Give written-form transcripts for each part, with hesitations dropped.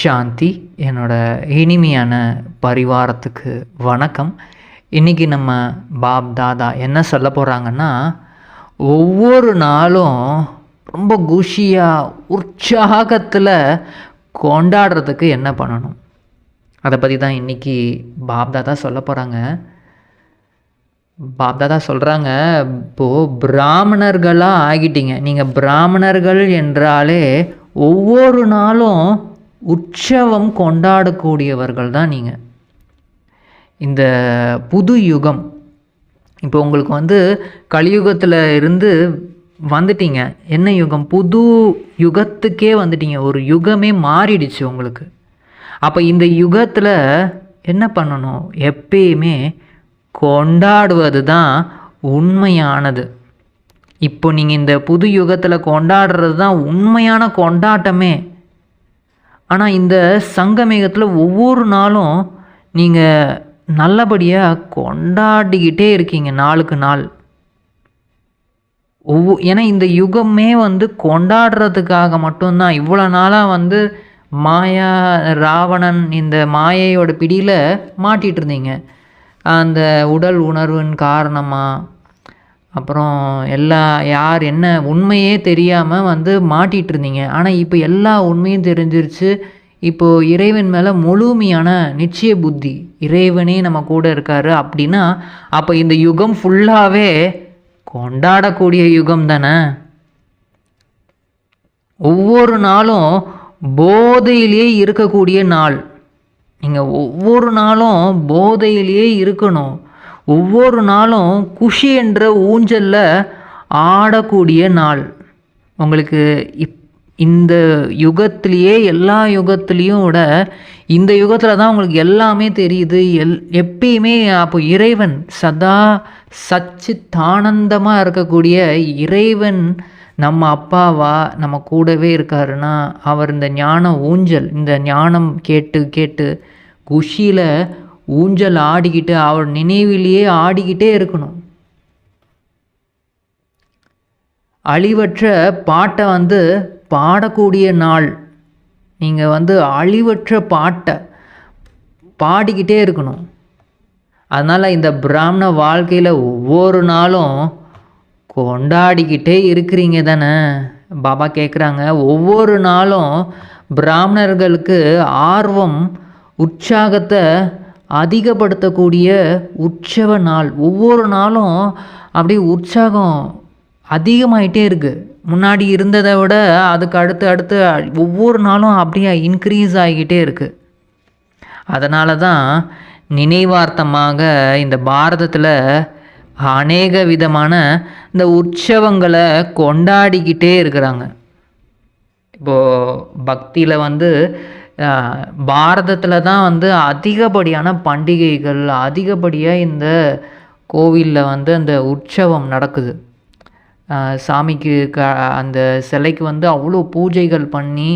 சாந்தி. என்னோட இனிமையான பரிவாரத்துக்கு வணக்கம். இன்றைக்கி நம்ம பாப் தாதா என்ன சொல்ல போகிறாங்கன்னா, ஒவ்வொரு நாளும் ரொம்ப குஷியாக உற்சாகத்தில் கொண்டாடுறதுக்கு என்ன பண்ணணும், அதை பற்றி தான் இன்றைக்கி பாப் தாதா சொல்ல போகிறாங்க. பாப் தாதா சொல்கிறாங்க, இப்போது பிராமணர்களாக ஆகிட்டீங்க. நீங்கள் பிராமணர்கள் என்றாலே ஒவ்வொரு நாளும் உற்சவம் கொண்டாடக்கூடியவர்கள் தான் நீங்கள். இந்த புது யுகம், இப்போ உங்களுக்கு கலியுகத்தில் இருந்து வந்துட்டீங்க. என்ன யுகம்? புது யுகத்துக்கே வந்துட்டீங்க. ஒரு யுகமே மாறிடுச்சு உங்களுக்கு. அப்போ இந்த யுகத்தில் என்ன பண்ணணும்? எப்பயுமே கொண்டாடுவது தான் உண்மையானது. இப்போ நீங்கள் இந்த புது யுகத்தில் கொண்டாடுறது தான் உண்மையான கொண்டாட்டமே. ஆனால் இந்த சங்கமேகத்தில் ஒவ்வொரு நாளும் நீங்கள் நல்லபடியாக கொண்டாடிக்கிட்டே இருக்கீங்க, நாளுக்கு நாள். ஏன்னா இந்த யுகமே கொண்டாடுறதுக்காக மட்டும்தான். இவ்வளோ நாளாக மாயா ராவணன் இந்த மாயையோட பிடியில் மாட்டிகிட்டு இருந்தீங்க. அந்த உடல் உணர்வின் காரணமாக, அப்புறம் யார் என்ன உண்மையே தெரியாமல் மாட்டிகிட்டு இருந்தீங்க. ஆனால் இப்போ எல்லா உண்மையும் தெரிஞ்சிருச்சு. இப்போது இறைவன் மேலே முழுமையான நிச்சய புத்தி, இறைவனே நம்ம கூட இருக்கார் அப்படின்னா, அப்போ இந்த யுகம் ஃபுல்லாகவே கொண்டாடக்கூடிய யுகம் தானே. ஒவ்வொரு நாளும் போதையிலே இருக்கக்கூடிய நாள். நீங்கள் ஒவ்வொரு நாளும் போதையிலே இருக்கணும். ஒவ்வொரு நாளும் குஷி என்ற ஊஞ்சலில் ஆடக்கூடிய நாள். உங்களுக்கு இந்த யுகத்திலேயே, எல்லா யுகத்துலேயும் விட இந்த யுகத்தில் தான் உங்களுக்கு எல்லாமே தெரியுது. எப்பயுமே அப்போ இறைவன் சதா சச்சித்தானந்தமாக இருக்கக்கூடிய இறைவன் நம்ம அப்பாவா நம்ம கூடவே இருக்காருன்னா, அவர் இந்த ஞான ஊஞ்சல், இந்த ஞானம் கேட்டு கேட்டு குஷியில் ஊஞ்சல் ஆடிக்கிட்டு அவர் நினைவிலேயே ஆடிக்கிட்டே இருக்கணும். அழிவற்ற பாட்டை பாடக்கூடிய நாள். நீங்கள் அழிவற்ற பாட்டை பாடிக்கிட்டே இருக்கணும். அதனால் இந்த பிராமண வாழ்க்கையில் ஒவ்வொரு நாளும் கொண்டாடிக்கிட்டே இருக்கிறீங்க தானே. பாபா கேட்குறாங்க, ஒவ்வொரு நாளும் பிராமணர்களுக்கு ஆர்வம் உற்சாகத்தை அதிகப்படுத்தக்கூடிய உற்சவ நாள். ஒவ்வொரு நாளும் அப்படியே உற்சாகம் அதிகமாகிட்டே இருக்குது. முன்னாடி இருந்ததை விட அதுக்கு அடுத்து ஒவ்வொரு நாளும் அப்படியே இன்க்ரீஸ் ஆகிக்கிட்டே இருக்குது. அதனால தான் நினைவார்த்தமாக இந்த பாரதத்தில் அநேக விதமான இந்த உற்சவங்களை கொண்டாடிக்கிட்டே இருக்கிறாங்க. இப்போது பக்தியில் பாரதத்தில் தான் அதிகப்படியான பண்டிகைகள், அதிகப்படியாக இந்த கோவிலில் அந்த உற்சவம் நடக்குது. சாமிக்கு அந்த சிலைக்கு அவ்வளோ பூஜைகள் பண்ணி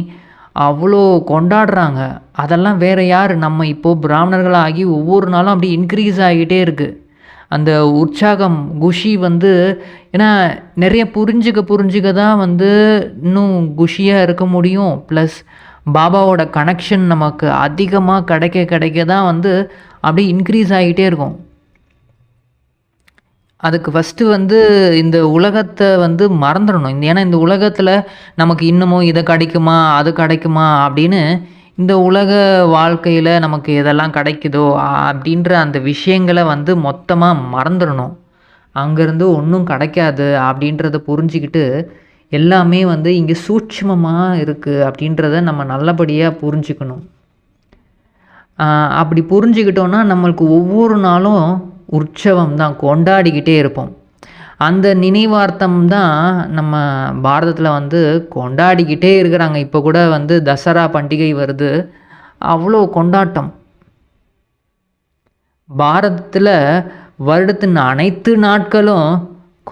அவ்வளோ கொண்டாடுறாங்க. அதெல்லாம் வேறு யார்? நம்ம இப்போது பிராமணர்களாகி ஒவ்வொரு நாளும் அப்படி இன்க்ரீஸ் ஆகிட்டே இருக்குது அந்த உற்சாகம், குஷி. ஏன்னா நிறைய புரிஞ்சுக்க தான் இன்னும் குஷியாக இருக்க முடியும். ப்ளஸ் பாபாவோட கனெக்ஷன் நமக்கு அதிகமாக கிடைக்க தான் அப்படியே இன்க்ரீஸ் ஆகிட்டே இருக்கும். அதுக்கு ஃபஸ்ட்டு இந்த உலகத்தை மறந்துடணும். ஏன்னா இந்த உலகத்தில் நமக்கு இன்னமும் இதை கிடைக்குமா, அது கிடைக்குமா அப்படின்னு, இந்த உலக வாழ்க்கையில் நமக்கு எதெல்லாம் கிடைக்குதோ அப்படின்ற அந்த விஷயங்களை மொத்தமாக மறந்துடணும். அங்கேருந்து ஒன்றும் கிடைக்காது அப்படின்றத புரிஞ்சுக்கிட்டு, எல்லாமே இங்கே சூட்சுமமாக இருக்குது அப்படின்றத நம்ம நல்லபடியாக புரிஞ்சுக்கணும். அப்படி புரிஞ்சுக்கிட்டோன்னா நம்மளுக்கு ஒவ்வொரு நாளும் உற்சவம் தான், கொண்டாடிக்கிட்டே இருப்போம். அந்த நினைவார்த்தம் தான் நம்ம பாரதத்தில் கொண்டாடிக்கிட்டே இருக்கிறாங்க. இப்போ கூட தசரா பண்டிகை வருது, அவ்வளோ கொண்டாட்டம். பாரதத்தில் வருடத்தின் அனைத்து நாட்களும்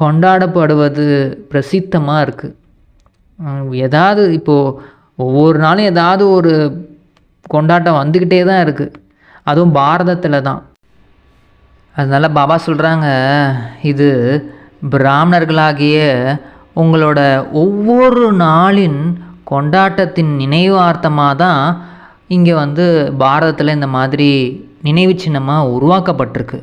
கொண்டாடப்படுவது பிரசித்தமாக இருக்குது. ஏதாவது இப்போது ஒவ்வொரு நாளும் ஏதாவது ஒரு கொண்டாட்டம் வந்துக்கிட்டே தான் இருக்குது, அதுவும் பாரதத்தில் தான். அதனால் பாபா சொல்கிறாங்க, இது பிராமணர்களாகிய உங்களோட ஒவ்வொரு நாளின் கொண்டாட்டத்தின் நினைவார்த்தமாக தான் இங்கே வந்து பாரதத்தில் இந்த மாதிரி நினைவு சின்னமாக உருவாக்கப்பட்டிருக்கு.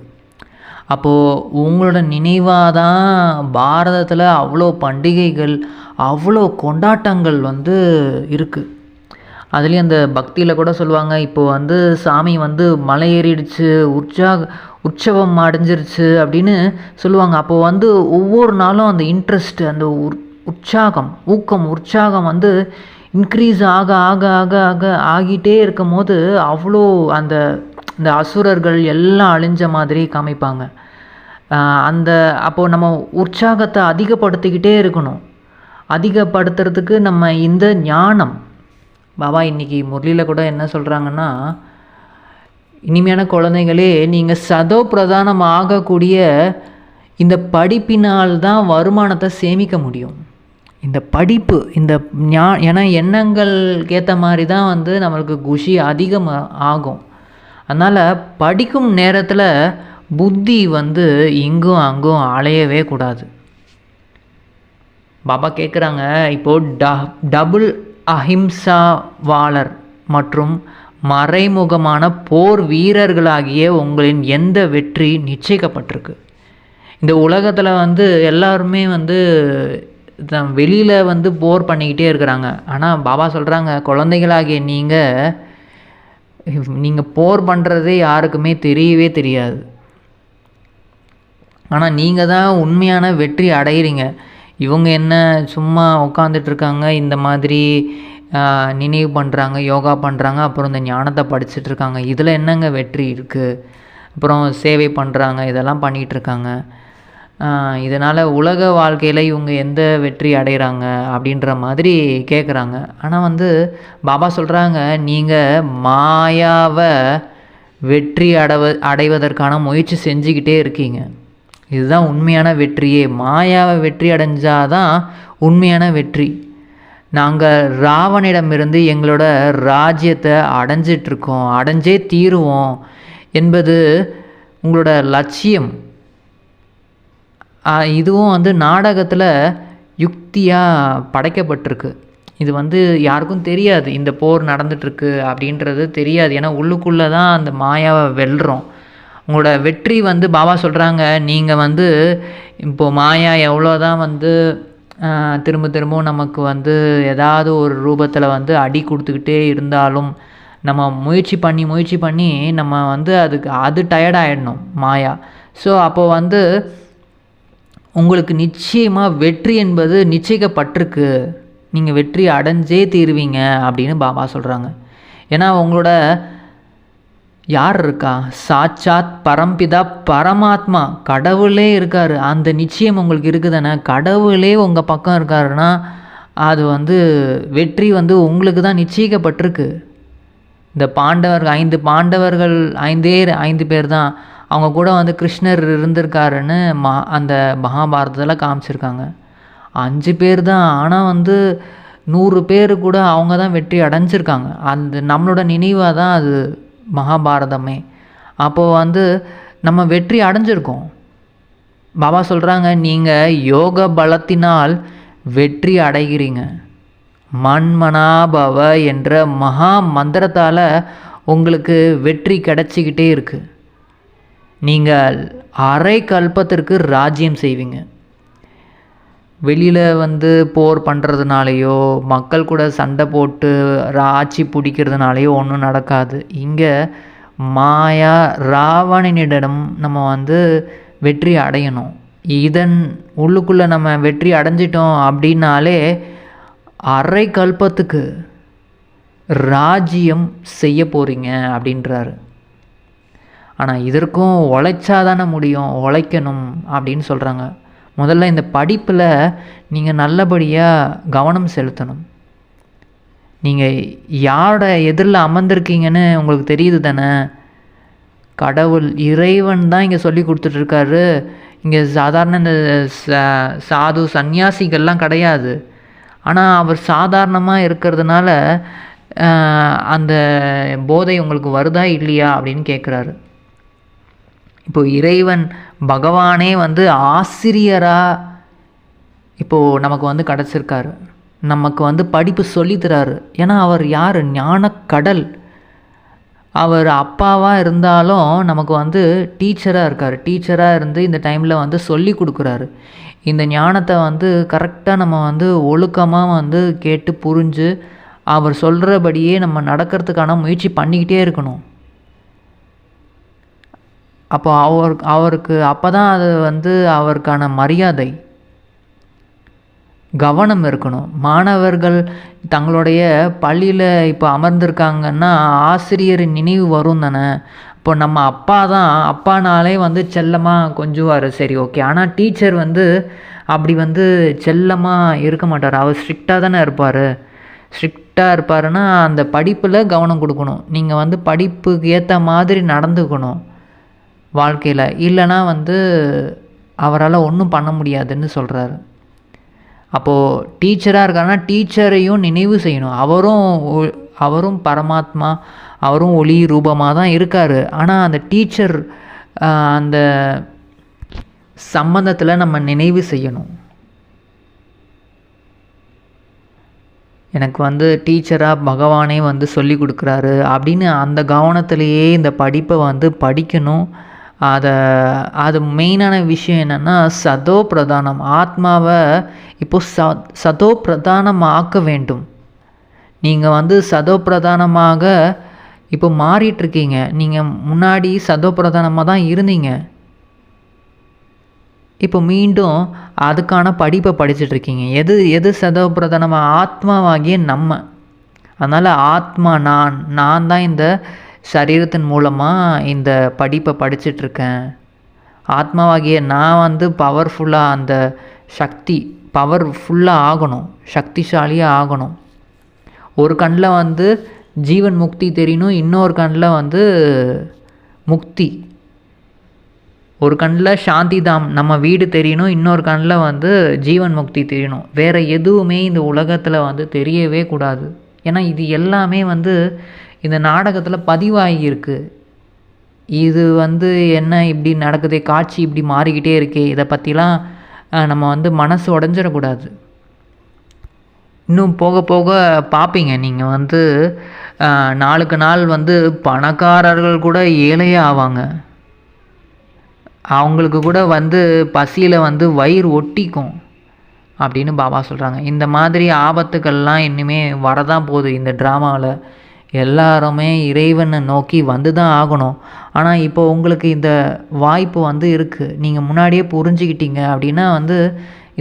அப்போது உங்களோட நினைவாக தான் பாரதத்தில் அவ்வளோ பண்டிகைகள், அவ்வளோ கொண்டாட்டங்கள் வந்து இருக்குது. அதுலேயும் அந்த பக்தியில் கூட சொல்லுவாங்க, இப்போ வந்து சாமி வந்து மலை ஏறிடுச்சு, உற்சவம் அடைஞ்சிருச்சு அப்படின்னு சொல்லுவாங்க. அப்போது வந்து ஒவ்வொரு நாளும் அந்த இன்ட்ரெஸ்ட், அந்த உற்சாகம் வந்து இன்க்ரீஸ் ஆக ஆக ஆக ஆக ஆகிட்டே இருக்கும் போது அவ்வளோ இந்த அசுரர்கள் எல்லாம் அழிஞ்ச மாதிரி காமிப்பாங்க. அப்போது நம்ம உற்சாகத்தை அதிகப்படுத்திக்கிட்டே இருக்கணும். அதிகப்படுத்துறதுக்கு நம்ம இந்த ஞானம், பாபா இன்றைக்கி முரளியில் கூட என்ன சொல்கிறாங்கன்னா, இனிமையான குழந்தைகளே, நீங்கள் சதோ பிரதானம் ஆகக்கூடிய இந்த படிப்பினால் தான் வருமானத்தை சேமிக்க முடியும். இந்த படிப்பு, ஏன்னா எண்ணங்களுக்கு ஏற்ற மாதிரி தான் வந்து நம்மளுக்கு குஷி அதிகமாக ஆகும். அதனால் படிக்கும் நேரத்தில் புத்தி வந்து இங்கும் அங்கும் அலையவே கூடாது. பாபா கேட்குறாங்க, இப்போது டபுள் அஹிம்சாவாளர் மற்றும் மறைமுகமான போர் வீரர்களாகிய உங்களின் எந்த வெற்றி நிச்சயிக்கப்பட்டிருக்கு? இந்த உலகத்தில் வந்து எல்லாருமே வந்து வெளியில் வந்து போர் பண்ணிக்கிட்டே இருக்கிறாங்க. ஆனால் பாபா சொல்கிறாங்க, குழந்தைகளாகிய நீங்கள் போர் பண்ணுறதே யாருக்குமே தெரியவே தெரியாது. ஆனால் நீங்கள் தான் உண்மையான வெற்றி அடைகிறீங்க. இவங்க என்ன சும்மா உட்காந்துட்ருக்காங்க, இந்த மாதிரி நினைவு பண்ணுறாங்க, யோகா பண்ணுறாங்க, அப்புறம் இந்த ஞானத்தை படிச்சுட்ருக்காங்க. இதில் என்னங்க வெற்றி இருக்குது? அப்புறம் சேவை பண்ணுறாங்க, இதெல்லாம் பண்ணிகிட்ருக்காங்க. இதனால் உலக வாழ்க்கையில் இவங்க எந்த வெற்றி அடைகிறாங்க அப்படின்ற மாதிரி கேட்குறாங்க. ஆனால் வந்து பாபா சொல்கிறாங்க, நீங்கள் மாயாவை வெற்றி அடைவதற்கான முயற்சி செஞ்சுக்கிட்டே இருக்கீங்க. இதுதான் உண்மையான வெற்றியே. மாயாவை வெற்றி அடைஞ்சாதான் உண்மையான வெற்றி. நாங்கள் ராவணிடமிருந்து எங்களோட ராஜ்யத்தை அடைஞ்சிட்ருக்கோம், அடைஞ்சே தீருவோம் என்பது உங்களோட லட்சியம். இதுவும் வந்து நாடகத்தில் யுக்தியாக படைக்கப்பட்டிருக்கு. இது வந்து யாருக்கும் தெரியாது, இந்த போர் நடந்துகிட்ருக்கு அப்படின்றது தெரியாது. ஏன்னா உள்ளுக்குள்ளே தான் அந்த மாயாவை வெல்றோம். உங்களோட வெற்றி வந்து பாபா சொல்கிறாங்க, நீங்கள் வந்து இப்போது மாயா எவ்வளோ தான் வந்து திரும்பவும் நமக்கு வந்து ஏதாவது ஒரு ரூபத்தில் வந்து அடி கொடுத்துக்கிட்டே இருந்தாலும், நம்ம முயற்சி பண்ணி நம்ம வந்து அது டயர்டாகிடணும் மாயா. ஸோ அப்போது வந்து உங்களுக்கு நிச்சயமாக வெற்றி என்பது நிச்சயிக்கப்பட்டிருக்கு, நீங்கள் வெற்றி அடைஞ்சே தீருவீங்க அப்படின்னு பாபா சொல்கிறாங்க. ஏன்னா உங்களோட யார் இருக்கா? சாட்சாத் பரம்பிதா பரமாத்மா, கடவுளே இருக்கார். அந்த நிச்சயம் உங்களுக்கு இருக்குதானே? கடவுளே உங்கள் பக்கம் இருக்காருன்னா அது வந்து வெற்றி வந்து உங்களுக்கு தான் நிச்சயிக்கப்பட்டிருக்கு. இந்த பாண்டவர்கள் 5 பேர் தான், அவங்க கூட வந்து கிருஷ்ணர் இருந்திருக்காருன்னு அந்த மகாபாரதத்தில் காமிச்சிருக்காங்க. 5 பேர் தான், ஆனால் வந்து 100 பேர் கூட அவங்க தான் வெற்றி அடைஞ்சிருக்காங்க. அந்த நம்மளோட நினைவாக தான் அது மகாபாரதமே. அப்போது வந்து நம்ம வெற்றி அடைஞ்சிருக்கோம். பாபா சொல்கிறாங்க, நீங்கள் யோக பலத்தினால் வெற்றி அடைகிறீங்க. மன்மனாபவ என்ற மகா மந்திரத்தால் உங்களுக்கு வெற்றி கிடைச்சிக்கிட்டே இருக்குது. நீங்கள் அரை கல்பத்திற்கு ராஜ்யம் செய்வீங்க. வெளியில் வந்து போர் பண்ணுறதுனாலையோ, மக்கள் கூட சண்டை போட்டு ஆட்சி பிடிக்கிறதுனாலையோ ஒன்றும் நடக்காது. இங்கே மாயா ராவணனிடம் நம்ம வந்து வெற்றி அடையணும். இதன் உள்ளுக்குள்ளே நம்ம வெற்றி அடைஞ்சிட்டோம் அப்படின்னாலே அரை கல்பத்துக்கு ராஜ்யம் செய்ய போகிறீங்க அப்படின்றாரு. ஆனால் இதற்கும் உழைச்சாதானே முடியும், உழைக்கணும் அப்படின்னு சொல்கிறாங்க. முதல்ல இந்த படிப்பில் நீங்கள் நல்லபடியாக கவனம் செலுத்தணும். நீங்கள் யாரோட எதிரில் அமர்ந்திருக்கீங்கன்னு உங்களுக்கு தெரியுது தானே? கடவுள் இறைவன் தான் இங்கே சொல்லி கொடுத்துட்ருக்காரு. இங்கே சாதாரண இந்த சாது சந்நியாசிகள்லாம் கிடையாது. ஆனால் அவர் சாதாரணமாக இருக்கிறதுனால அந்த போதை உங்களுக்கு வருதா இல்லையா அப்படின்னு கேட்குறாரு. இப்போது இறைவன் பகவானே வந்து ஆசிரியராக இப்போது நமக்கு வந்து கிடச்சிருக்காரு. நமக்கு வந்து படிப்பு சொல்லித்தராரு. ஏன்னா அவர் யார்? ஞானக்கடல். அவர் அப்பாவாக இருந்தாலும் நமக்கு வந்து டீச்சராக இருக்கார். டீச்சராக இருந்து இந்த டைமில் வந்து சொல்லி கொடுக்குறாரு. இந்த ஞானத்தை வந்து கரெக்டாக நம்ம வந்து ஒழுக்கமாக வந்து கேட்டு புரிஞ்சு அவர் சொல்கிறபடியே நம்ம நடக்கிறதுக்கான முயற்சி பண்ணிக்கிட்டே இருக்கணும். அப்போ அவருக்கு அப்போ தான் அது வந்து அவருக்கான மரியாதை, கவனம் இருக்கணும். மாணவர்கள் தங்களுடைய பள்ளியில் இப்போ அமர்ந்திருக்காங்கன்னா ஆசிரியர் நினைவு வரும் தானே. இப்போ நம்ம அப்பானாலே வந்து செல்லமாக கொஞ்சுவார், சரி ஓகே. ஆனால் டீச்சர் வந்து அப்படி வந்து செல்லமாக இருக்க மாட்டார். அவர் ஸ்ட்ரிக்டாக தானே இருப்பார். ஸ்ட்ரிக்டாக இருப்பாருன்னா அந்த படிப்பில் கவனம் கொடுக்கணும். நீங்கள் வந்து படிப்புக்கு ஏற்ற மாதிரி நடந்துக்கணும் வாழ்க்கையில். இல்லைனா வந்து அவரால் ஒன்றும் பண்ண முடியாதுன்னு சொல்கிறாரு. அப்போது டீச்சராக இருக்காருன்னா டீச்சரையும் நினைவு செய்யணும். அவரும் பரமாத்மா, அவரும் ஒளி ரூபமாக தான் இருக்கார். ஆனால் அந்த டீச்சர் அந்த சம்பந்தத்தில் நம்ம நினைவு செய்யணும். எனக்கு வந்து டீச்சராக பகவானே வந்து சொல்லி கொடுக்குறாரு அப்படின்னு அந்த கவனத்திலேயே இந்த படிப்பை வந்து படிக்கணும். அது மெயினான விஷயம் என்னென்னா சதோ பிரதானம். ஆத்மாவை இப்போது சதோ பிரதானம் ஆக்க வேண்டும். நீங்கள் வந்து சதோ பிரதானமாக இப்போ மாறிட்டுருக்கீங்க. நீங்கள் முன்னாடி சதோ பிரதானமாக தான் இருந்தீங்க. இப்போ மீண்டும் அதுக்கான படிப்பை படிச்சுட்ருக்கீங்க. எது சதோ பிரதானமாக? ஆத்மாவாகிய நம்ம. அதனால் ஆத்மா நான் தான் இந்த சரீரத்தின் மூலமாக இந்த படிப்பை படிச்சிட்ருக்கேன். ஆத்மாவாகிய நான் வந்து பவர்ஃபுல்லாக அந்த பவர்ஃபுல்லாக ஆகணும், சக்திசாலியாக ஆகணும். ஒரு கண்ணில் வந்து ஜீவன் முக்தி தெரியணும், இன்னொரு கண்ணில் வந்து முக்தி. ஒரு கண்ணில் சாந்தி தாம் நம்ம வீடு தெரியணும், இன்னொரு கண்ணில் வந்து ஜீவன் முக்தி தெரியணும். வேறு எதுவுமே இந்த உலகத்தில் வந்து தெரியவே கூடாது. ஏன்னா இது எல்லாமே வந்து இந்த நாடகத்தில் பதிவாகியிருக்கு. இது வந்து என்ன இப்படி நடக்குதே, காட்சி இப்படி மாறிக்கிட்டே இருக்கே, இதை பற்றிலாம் நம்ம வந்து மனசு உடஞ்சிடக்கூடாது. இன்னும் போக போக பார்ப்பீங்க நீங்கள் வந்து நாளுக்கு நாள் வந்து பணக்காரர்கள் கூட ஏழையாக ஆவாங்க. அவங்களுக்கு கூட வந்து பசியில் வந்து வயிறு ஒட்டிக்கும் அப்படின்னு பாபா சொல்கிறாங்க. இந்த மாதிரி ஆபத்துக்கள்லாம் இன்னுமே வரதான் போகுது. இந்த ட்ராமாவில் எல்லாருமே இறைவனை நோக்கி வந்து தான் ஆகணும். ஆனால் இப்போ உங்களுக்கு இந்த வாய்ப்பு வந்து இருக்குது. நீங்கள் முன்னாடியே புரிஞ்சுக்கிட்டீங்க அப்படின்னா வந்து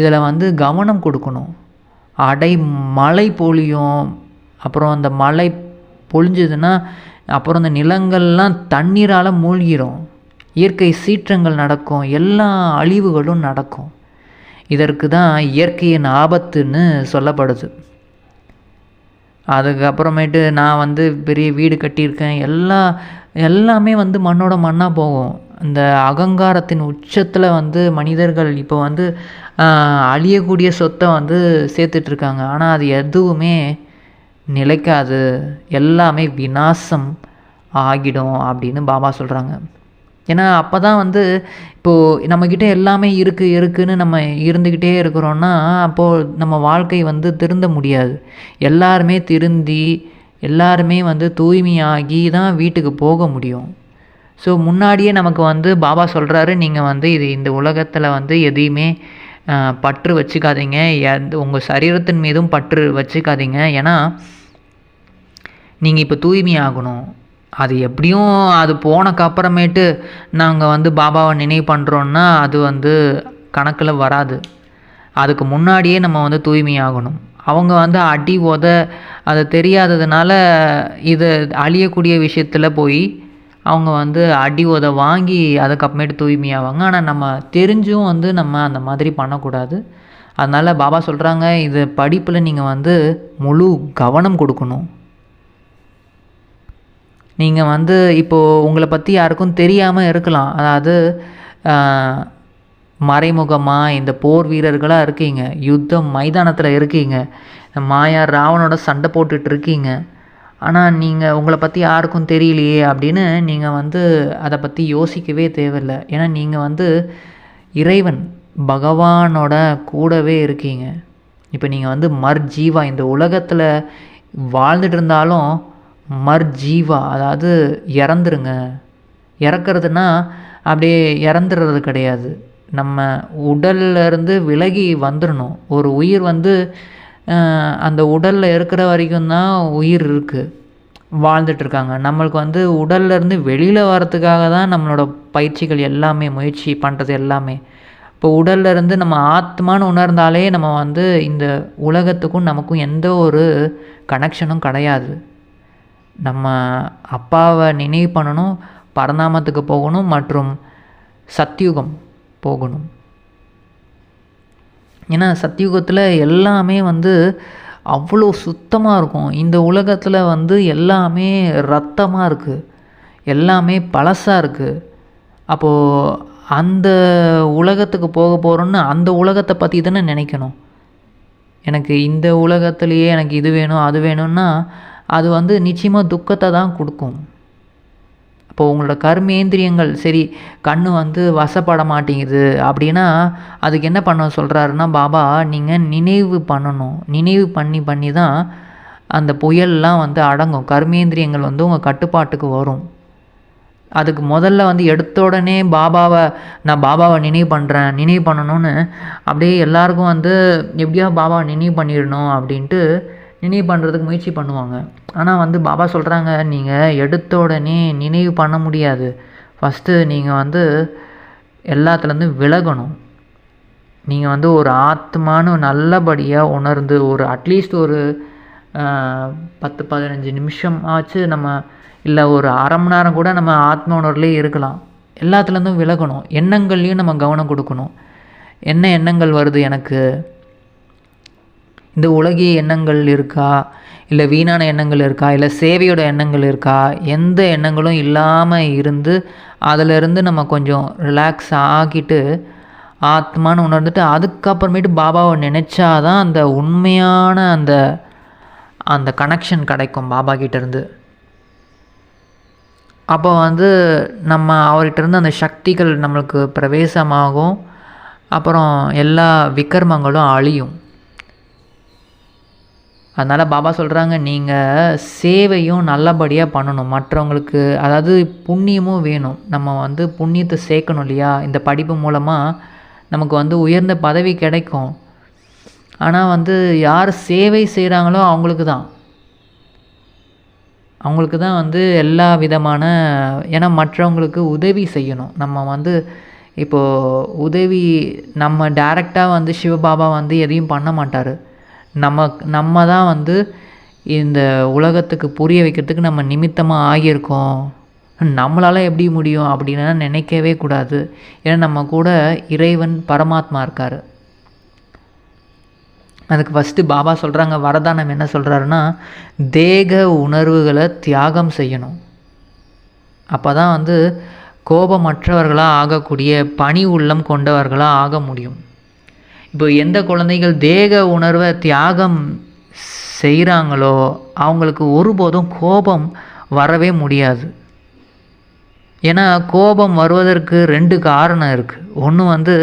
இதில் வந்து கவனம் கொடுக்கணும். மழை பொழியும், அப்புறம் அந்த மழை பொழிஞ்சதுன்னா அப்புறம் அந்த நிலங்கள்லாம் தண்ணீரால் மூழ்கிடும், இயற்கை சீற்றங்கள் நடக்கும், எல்லா அழிவுகளும் நடக்கும். இதற்கு தான் இயற்கையின் ஆபத்துன்னு சொல்லப்படுது. அதுக்கப்புறமேட்டு நான் வந்து பெரிய வீடு கட்டியிருக்கேன், எல்லாமே வந்து மண்ணோட மண்ணாக போகும். இந்த அகங்காரத்தின் உச்சத்தில் வந்து மனிதர்கள் இப்போ வந்து அழியக்கூடிய சொத்தை வந்து சேர்த்துட்ருக்காங்க. ஆனால் அது எதுவுமே நிலைக்காது, எல்லாமே விநாசம் ஆகிடும் அப்படின்னு பாபா சொல்கிறாங்க. ஏன்னா அப்போ தான் வந்து இப்போது நம்மக்கிட்ட எல்லாமே இருக்குதுன்னு நம்ம இருந்துக்கிட்டே இருக்கிறோன்னா அப்போது நம்ம வாழ்க்கை வந்து திருந்த முடியாது. எல்லாருமே திருந்தி எல்லாருமே வந்து தூய்மையாகி தான் வீட்டுக்கு போக முடியும். ஸோ முன்னாடியே நமக்கு வந்து பாபா சொல்கிறாரு, நீங்கள் வந்து இந்த உலகத்தில் வந்து எதையுமே பற்று வச்சுக்காதீங்க, உங்கள் சரீரத்தின் மீதும் பற்று வச்சுக்காதீங்க. ஏன்னா நீங்கள் இப்போ தூய்மையாகணும். அது எப்படியும் அது போனக்கப்புறமேட்டு நாங்கள் வந்து பாபாவை நினைவு பண்ணுறோன்னா அது வந்து கணக்கில் வராது. அதுக்கு முன்னாடியே நம்ம வந்து தூய்மையாகணும். அவங்க வந்து அடி உத அது தெரியாததுனால இது அழியக்கூடிய விஷயத்தில் போய் அவங்க வந்து அடி உத வாங்கி அதுக்கப்புறமேட்டு தூய்மையாவாங்க. ஆனால் நம்ம தெரிஞ்சும் வந்து நம்ம அந்த மாதிரி பண்ணக்கூடாது. அதனால் பாபா சொல்கிறாங்க, இது படிப்பில் நீங்கள் வந்து முழு கவனம் கொடுக்கணும். நீங்கள் வந்து இப்போது உங்களை பற்றி யாருக்கும் தெரியாமல் இருக்கலாம். அதாவது மறைமுகமாக இந்த போர் வீரர்களாக இருக்கீங்க, யுத்தம் மைதானத்தில் இருக்கீங்க, மாயா ராவனோட சண்டை போட்டுட்டு இருக்கீங்க. ஆனால் நீங்கள் உங்களை பற்றி யாருக்கும் தெரியலையே அப்படின்னு நீங்கள் வந்து அதை பற்றி யோசிக்கவே தேவையில்லை. ஏன்னா நீங்கள் வந்து இறைவன் பகவானோட கூடவே இருக்கீங்க. இப்போ நீங்கள் வந்து மர்ஜீவா இந்த உலகத்தில் வாழ்ந்துட்டு இருந்தாலும் மர்ஜீவா, அதாவது இறந்துருங்க. இறக்குறதுன்னா அப்படியே இறந்துடுறது கிடையாது. நம்ம உடல்லேருந்து விலகி வந்துடணும். ஒரு உயிர் வந்து அந்த உடலில் இருக்கிற வரைக்கும் தான் உயிர் இருக்குது, வாழ்ந்துட்டுருக்காங்க. நம்மளுக்கு வந்து உடல்லேருந்து வெளியில் வரத்துக்காக தான் நம்மளோட பயிற்சிகள் எல்லாமே, முயற்சி பண்ணுறது எல்லாமே. இப்போ உடல்லேருந்து நம்ம ஆத்மான்னு உணர்ந்தாலே நம்ம வந்து இந்த உலகத்துக்கும் நமக்கும் எந்த ஒரு கனெக்ஷனும் கிடையாது. நம்ம அப்பாவை நினைவு பண்ணணும், பரந்தாமத்துக்கு போகணும் மற்றும் சத்யுகம் போகணும். ஏன்னா சத்யுகத்தில் எல்லாமே வந்து அவ்வளோ சுத்தமாக இருக்கும். இந்த உலகத்தில் வந்து எல்லாமே ரத்தமாக இருக்குது, எல்லாமே பழசாக இருக்குது. அப்போது அந்த உலகத்துக்கு போக போகிறோன்னு அந்த உலகத்தை பற்றி தானே நினைக்கணும். எனக்கு இந்த உலகத்துலேயே எனக்கு இது வேணும் அது வேணும்னா அது வந்து நிச்சயமாக துக்கத்தை தான் கொடுக்கும். அப்போது உங்களோட கர்மேந்திரியங்கள் சரி கண் வந்து வசப்பட மாட்டேங்குது அப்படின்னா அதுக்கு என்ன பண்ண சொல்கிறாருன்னா பாபா, நீங்கள் நினைவு பண்ணணும். நினைவு பண்ணி பண்ணி தான் அந்த புயல்லாம் வந்து அடங்கும். கர்மேந்திரியங்கள் வந்து உங்கள் கட்டுப்பாட்டுக்கு வரும். அதுக்கு முதல்ல வந்து எடுத்த உடனே நான் பாபாவை நினைவு பண்ணுறேன், நினைவு பண்ணணும்னு அப்படியே எல்லாருக்கும் வந்து எப்படியா பாபாவை நினைவு பண்ணிடணும் அப்படின்ட்டு நினைவு பண்ணுறதுக்கு முயற்சி பண்ணுவாங்க. ஆனால் வந்து பாபா சொல்கிறாங்க, நீங்கள் எடுத்த உடனே நினைவு பண்ண முடியாது. ஃபஸ்ட்டு நீங்கள் வந்து எல்லாத்துலேருந்து விலகணும். நீங்கள் வந்து ஒரு ஆத்மானு நல்லபடியாக உணர்ந்து ஒரு அட்லீஸ்ட் ஒரு 10-15 நிமிஷம் ஆச்சு, நம்ம இல்லை ஒரு அரை மணி நேரம் கூட நம்ம ஆத்ம உணர்வுலேயே இருக்கலாம். எல்லாத்துலேருந்தும் விலகணும். எண்ணங்கள்லேயும் நம்ம கவனம் கொடுக்கணும். என்ன எண்ணங்கள் வருது எனக்கு, இந்த உலகிய எண்ணங்கள் இருக்கா, இல்லை வீணான எண்ணங்கள் இருக்கா, இல்லை சேவையோட எண்ணங்கள் இருக்கா, எந்த எண்ணங்களும் இல்லாமல் இருந்து அதிலிருந்து நம்ம கொஞ்சம் ரிலாக்ஸ் ஆகிட்டு ஆத்மான்னு உணர்ந்துட்டு அதுக்கப்புறமேட்டு பாபாவை நினச்சாதான் அந்த உண்மையான அந்த அந்த கனெக்ஷன் கிடைக்கும் பாபா கிட்டேருந்து. அப்போ வந்து நம்ம அவர்கிட்டருந்து அந்த சக்திகள் நம்மளுக்கு பிரவேசமாகும். அப்புறம் எல்லா விக்ரமங்களும் அழியும். அதனால் பாபா சொல்கிறாங்க, நீங்கள் சேவையும் நல்லபடியாக பண்ணணும் மற்றவங்களுக்கு. அதாவது புண்ணியமும் வேணும். நம்ம வந்து புண்ணியத்தை சேர்க்கணும் இல்லையா. இந்த படிப்பு மூலமாக நமக்கு வந்து உயர்ந்த பதவி கிடைக்கும். ஆனால் வந்து யார் சேவை செய்கிறாங்களோ அவங்களுக்கு தான் வந்து எல்லா விதமான, ஏன்னா மற்றவங்களுக்கு உதவி செய்யணும். நம்ம வந்து இப்போது உதவி நம்ம டைரெக்டாக வந்து சிவபாபா வந்து எதையும் பண்ண மாட்டார். நம்ம தான் வந்து இந்த உலகத்துக்கு புரிய வைக்கிறதுக்கு நம்ம நிமித்தமாக ஆகியிருக்கோம். நம்மளால் எப்படி முடியும் அப்படின்னா நினைக்கவே கூடாது. ஏன்னா நம்ம கூட இறைவன் பரமாத்மா இருக்கார். அதுக்கு ஃபஸ்ட்டு பாபா சொல்கிறாங்க, வரதானம் என்ன சொல்கிறாருன்னா, தேக உணர்வுகளை தியாகம் செய்யணும். அப்போ தான் வந்து கோபமற்றவர்களாக ஆகக்கூடிய பணி உள்ளம் கொண்டவர்களாக ஆக முடியும். இப்போ எந்த குழந்தைகள் தேக உணர்வை தியாகம் செய்கிறாங்களோ அவங்களுக்கு ஒருபோதும் கோபம் வரவே முடியாது. ஏன்னா கோபம் வருவதற்கு 2 காரணம் இருக்குது. ஒன்று வந்து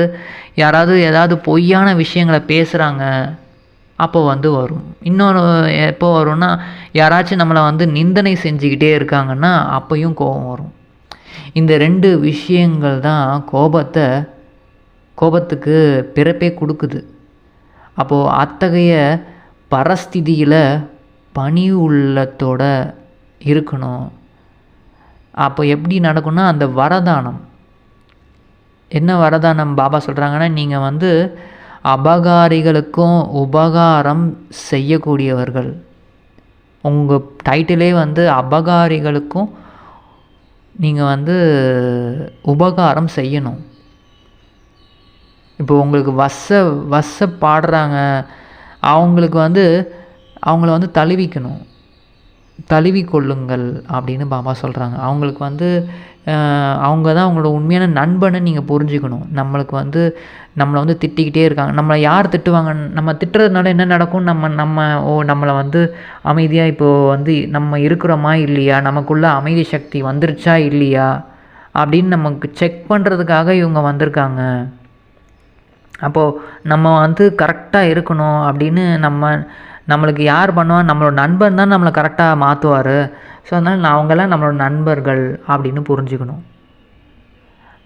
யாராவது ஏதாவது பொய்யான விஷயங்களை பேசுகிறாங்க, அப்போ வந்து வரும். இன்னொன்று எப்போ வரும்னா யாராச்சும் நம்மளை வந்து நிந்தனை செஞ்சுக்கிட்டே இருக்காங்கன்னா அப்பையும் கோபம் வரும். இந்த 2 விஷயங்கள் தான் கோபத்துக்கு பிறப்பே கொடுக்குது. அப்போது அத்தகைய பரஸ்திதியில் பணி உள்ளத்தோட இருக்கணும். அப்போ எப்படி நடக்கும்னா அந்த வரதானம் என்ன வரதானம் பாபா சொல்கிறாங்கன்னா, நீங்கள் வந்து அபகாரிகளுக்கும் உபகாரம் செய்யக்கூடியவர்கள். உங்கள் டைட்டிலே வந்து அபகாரிகளுக்கும் நீங்கள் வந்து உபகாரம் செய்யணும். இப்போ உங்களுக்கு பாடுறாங்க, அவங்களுக்கு வந்து அவங்கள வந்து தழுவி கொள்ளுங்கள் அப்படின்னு பாபா சொல்கிறாங்க. அவங்களுக்கு வந்து அவங்க தான் அவங்களோட உண்மையான நண்பனை நீங்கள் புரிஞ்சுக்கணும். நம்மளை வந்து திட்டிக்கிட்டே இருக்காங்க. நம்மளை யார் திட்டுவாங்க, நம்ம திட்டுறதுனால என்ன நடக்கும், நம்மளை வந்து அமைதியாக இப்போது வந்து நம்ம இருக்கிறோமா இல்லையா, நமக்குள்ளே அமைதி சக்தி வந்துருச்சா இல்லையா அப்படின்னு நமக்கு செக் பண்ணுறதுக்காக இவங்க வந்திருக்காங்க. அப்போது நம்ம வந்து கரெக்டாக இருக்கணும் அப்படின்னு நம்மளுக்கு யார் பண்ணுவா, நம்மளோட நண்பன் தான் நம்மளை கரெக்டாக மாற்றுவார். ஸோ அதனால் அவங்கெல்லாம் நம்மளோட நண்பர்கள் அப்படின்னு புரிஞ்சுக்கணும்.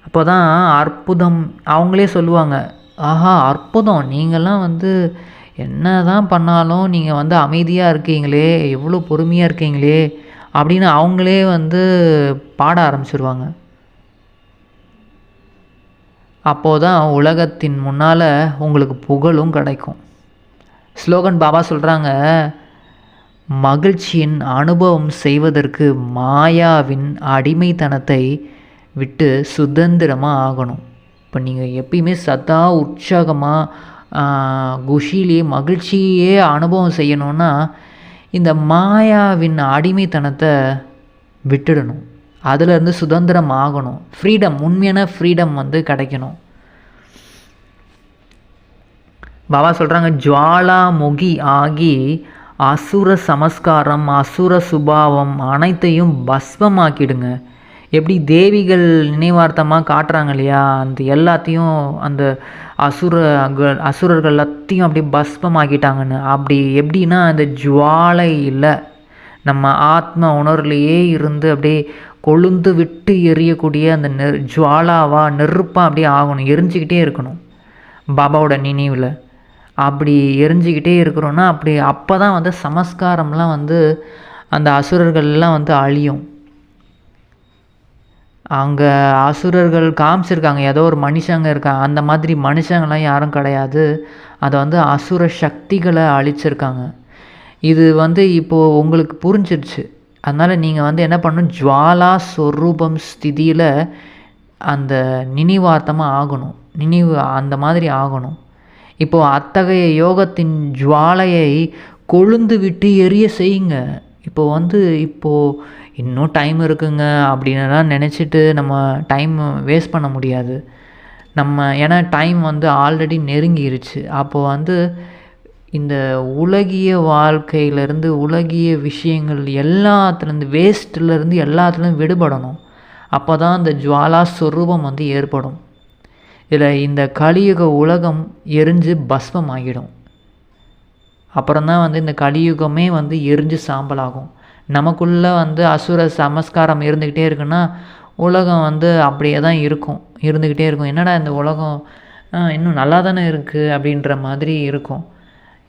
அப்போ தான் அற்புதம் அவங்களே சொல்லுவாங்க, ஆஹா அற்புதம், நீங்கள்லாம் வந்து என்ன தான் பண்ணாலும் நீங்கள் வந்து அமைதியாக இருக்கீங்களே, எவ்வளோ பொறுமையாக இருக்கீங்களே அப்படின்னு அவங்களே வந்து பாட ஆரம்பிச்சிருவாங்க. அப்போது தான் உலகத்தின் முன்னால் உங்களுக்கு புகழும் கிடைக்கும். ஸ்லோகன் பாபா சொல்கிறாங்க, மகிழ்ச்சியின் அனுபவம் செய்வதற்கு மாயாவின் அடிமைத்தனத்தை விட்டு சுதந்திரமாக ஆகணும். இப்போ நீங்கள் எப்பயுமே சதா உற்சாகமாக குஷிலேயே மகிழ்ச்சியே அனுபவம் செய்யணுன்னா இந்த மாயாவின் அடிமைத்தனத்தை விட்டுடணும். அதிலேருந்து சுதந்திரம் ஆகணும். ஃப்ரீடம், உண்மையான ஃப்ரீடம் வந்து கிடைக்கணும். பாபா சொல்கிறாங்க, ஜுவாலாமுகி ஆகி அசுர சமஸ்காரம் அசுர சுபாவம் அனைத்தையும் பஸ்மமாக்கிடுங்க. எப்படி தேவிகள் நினைவார்த்தமாக காட்டுறாங்க இல்லையா, அந்த எல்லாத்தையும் அந்த அசுரர்கள் எல்லாத்தையும் அப்படியே பஸ்மமாக்கிட்டாங்கன்னு. அப்படி எப்படின்னா அந்த ஜுவாலையில் நம்ம ஆத்ம உணர்வுலையே இருந்து அப்படியே கொழுந்து விட்டு எரியக்கூடிய அந்த ஜுவாலாவாக நெருப்பாக அப்படியே ஆகணும், எரிஞ்சிக்கிட்டே இருக்கணும் பாபாவோட நினைவில். அப்படி எரிஞ்சிக்கிட்டே இருக்கிறோன்னா அப்போ தான் வந்து சமஸ்காரம்லாம் வந்து அந்த அசுரர்கள்லாம் வந்து அழியும். அங்கே அசுரர்கள் காமிச்சிருக்காங்க, ஏதோ ஒரு மனுஷங்க இருக்காங்க, அந்த மாதிரி மனுஷங்கள்லாம் யாரும் கிடையாது. அதை வந்து அசுர சக்திகளை அழிச்சிருக்காங்க. இது வந்து இப்போது உங்களுக்கு புரிஞ்சிருச்சு. அதனால் நீங்கள் வந்து என்ன பண்ணணும், ஜுவாலா ஸ்வரூபம் ஸ்திதியில் அந்த நினைவார்த்தமாக ஆகணும், நினைவு அந்த மாதிரி ஆகணும். இப்போது அத்தகைய யோகத்தின் ஜுவாலையை கொழுந்து விட்டு எரிய செய்யுங்க. இப்போது இன்னும் டைம் இருக்குங்க அப்படின்னுலாம் நினச்சிட்டு நம்ம டைம் வேஸ்ட் பண்ண முடியாது. ஏன்னா டைம் வந்து ஆல்ரெடி நெருங்கிருச்சு. அப்போது வந்து இந்த உலகிய வாழ்க்கையிலேருந்து உலகிய விஷயங்கள் எல்லாத்துலேருந்து வேஸ்ட்லேருந்து எல்லாத்துலேருந்து விடுபடணும். அப்போ தான் இந்த ஜுவாலா ஸ்வரூபம் வந்து ஏற்படும். இதில் இந்த கலியுக உலகம் எரிஞ்சு பஸ்மம் ஆகிடும். அப்புறம்தான் வந்து இந்த கலியுகமே வந்து எரிஞ்சு சாம்பலாகும். நமக்குள்ளே வந்து அசுர சமஸ்காரம் இருந்துக்கிட்டே இருக்குன்னா உலகம் வந்து அப்படியே தான் இருந்துக்கிட்டே இருக்கும். என்னடா இந்த உலகம் இன்னும் நல்லா தானே இருக்குது அப்படின்ற மாதிரி இருக்கும்.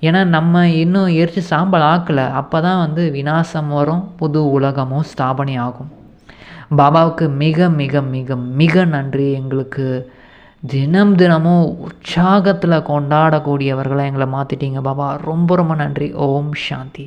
ஏன்னா நம்ம இன்னும் எரிச்சு சாம்பல் ஆக்கலை. அப்போ தான் வந்து விநாசம் வரும், புது உலகமும் ஸ்தாபனை ஆகும். பாபாவுக்கு மிக மிக மிக மிக நன்றி. எங்களுக்கு தினமும் உற்சாகத்தில் கொண்டாடக்கூடியவர்களை எங்களை மாற்றிட்டீங்க பாபா. ரொம்ப ரொம்ப நன்றி. ஓம் சாந்தி.